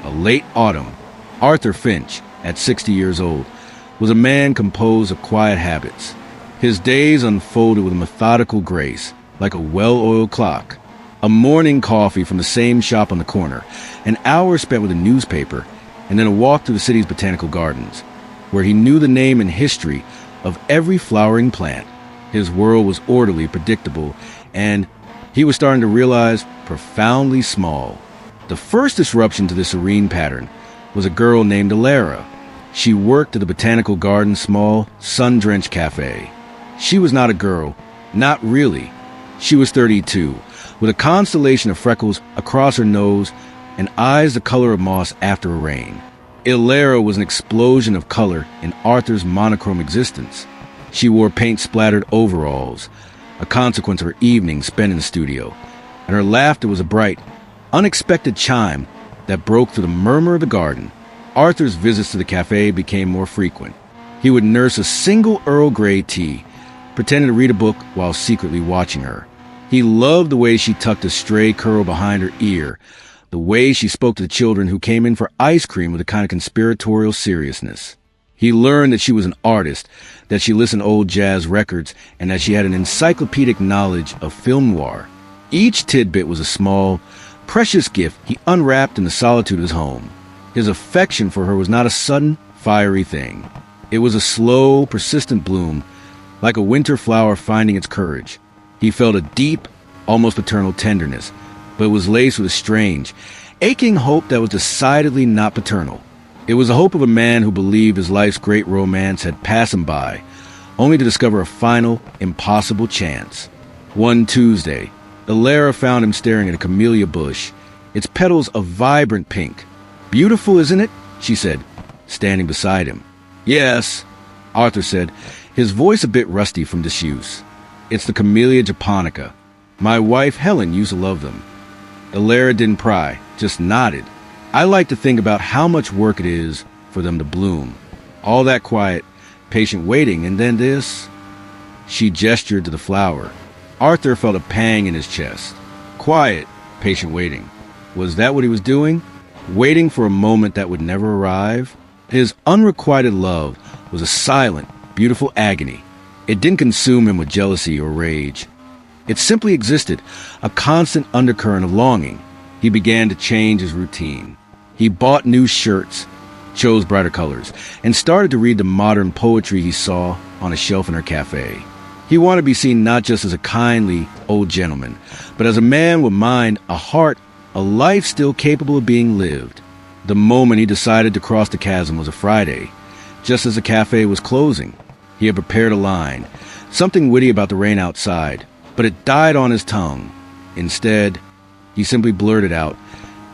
A late autumn. Arthur Finch, at 60 years old, was a man composed of quiet habits. His days unfolded with a methodical grace, like a well-oiled clock. A morning coffee from the same shop on the corner, an hour spent with a newspaper, and then a walk through the city's botanical gardens, where he knew the name and history of every flowering plant. His world was orderly, predictable, and he was starting to realize profoundly small. The first disruption to this serene pattern was a girl named Alara. She worked at the botanical garden's small, sun-drenched cafe. She was not a girl, not really. She was 32, with a constellation of freckles across her nose and eyes the color of moss after a rain. Alara was an explosion of color in Arthur's monochrome existence. She wore paint-splattered overalls, a consequence of her evenings spent in the studio, and her laughter was a bright, unexpected chime that broke through the murmur of the garden. Arthur's visits to the cafe became more frequent. He would nurse a single Earl Grey tea, pretending to read a book while secretly watching her. He loved the way she tucked a stray curl behind her ear, the way she spoke to the children who came in for ice cream with a kind of conspiratorial seriousness. He learned that she was an artist, that she listened to old jazz records, and that she had an encyclopedic knowledge of film noir. Each tidbit was a small, precious gift he unwrapped in the solitude of his home. His affection for her was not a sudden, fiery thing. It was a slow, persistent bloom, like a winter flower finding its courage. He felt a deep, almost paternal tenderness, but it was laced with a strange, aching hope that was decidedly not paternal. It was the hope of a man who believed his life's great romance had passed him by, only to discover a final, impossible chance. One Tuesday, Alara found him staring at a camellia bush, its petals a vibrant pink. "Beautiful, isn't it?" she said, standing beside him. "Yes," Arthur said, his voice a bit rusty from disuse. "It's the Camellia japonica. My wife Helen used to love them." Alara didn't pry, just nodded. "I like to think about how much work it is for them to bloom. All that quiet, patient waiting, and then this." She gestured to the flower. Arthur felt a pang in his chest. Quiet, patient waiting. Was that what he was doing? Waiting for a moment that would never arrive? His unrequited love was a silent, beautiful agony. It didn't consume him with jealousy or rage. It simply existed, a constant undercurrent of longing. He began to change his routine. He bought new shirts, chose brighter colors, and started to read the modern poetry he saw on a shelf in her cafe. He wanted to be seen not just as a kindly old gentleman, but as a man with mind, a heart, a life still capable of being lived. The moment he decided to cross the chasm was a Friday, just as the cafe was closing. He had prepared a line, something witty about the rain outside, but it died on his tongue. Instead, he simply blurted out,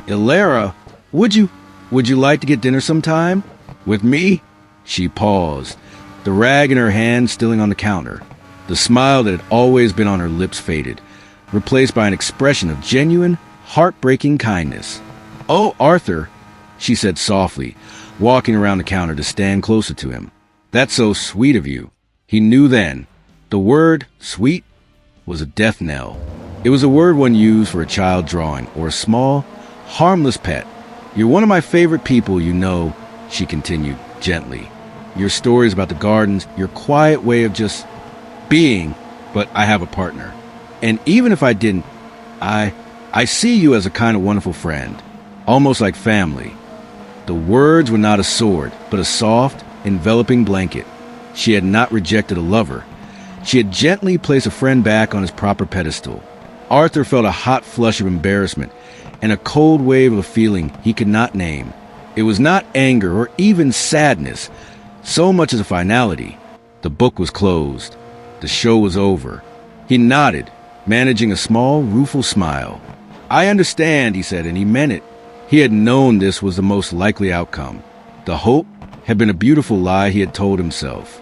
"Alara, would you like to get dinner sometime? With me?" She paused, the rag in her hand stilling on the counter. The smile that had always been on her lips faded, replaced by an expression of genuine, heartbreaking kindness. "Oh, Arthur," she said softly, walking around the counter to stand closer to him. "That's so sweet of you." He knew then. The word sweet was a death knell. It was a word one used for a child drawing or a small, harmless pet. "You're one of my favorite people, you know," she continued gently. "Your stories about the gardens, your quiet way of just being, but I have a partner. And even if I didn't, I see you as a kind of wonderful friend, almost like family." The words were not a sword, but a soft, enveloping blanket. She had not rejected a lover. She had gently placed a friend back on his proper pedestal. Arthur felt a hot flush of embarrassment and a cold wave of a feeling he could not name. It was not anger or even sadness, so much as a finality. The book was closed. The show was over. He nodded, managing a small, rueful smile. "I understand," he said, and he meant it. He had known this was the most likely outcome. The hope had been a beautiful lie he had told himself.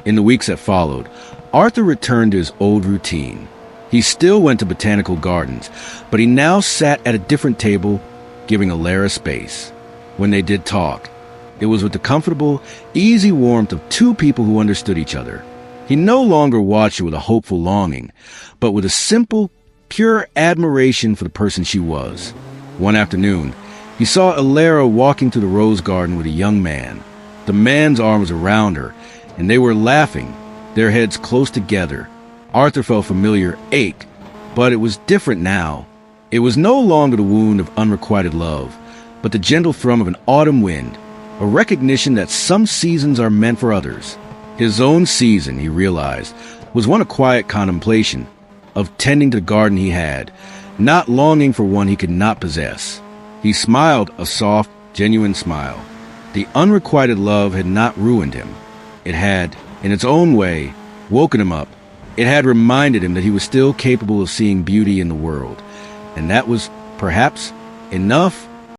In the weeks that followed, Arthur returned to his old routine. He still went to botanical gardens, but he now sat at a different table, giving Alara space. When they did talk, it was with the comfortable, easy warmth of two people who understood each other. He no longer watched her with a hopeful longing, but with a simple, pure admiration for the person she was. One afternoon, He saw Alara walking through the rose garden with a young man. The man's arm was around her, and they were laughing, their heads close together. Arthur felt familiar ache, but it was different now. It was no longer the wound of unrequited love, but the gentle thrum of an autumn wind, a recognition that some seasons are meant for others. His own season, he realized, was one of quiet contemplation, of tending to the garden he had, not longing for one he could not possess. He smiled a soft, genuine smile. The unrequited love had not ruined him. It had, in its own way, woken him up. It had reminded him that he was still capable of seeing beauty in the world. And that was, perhaps, enough.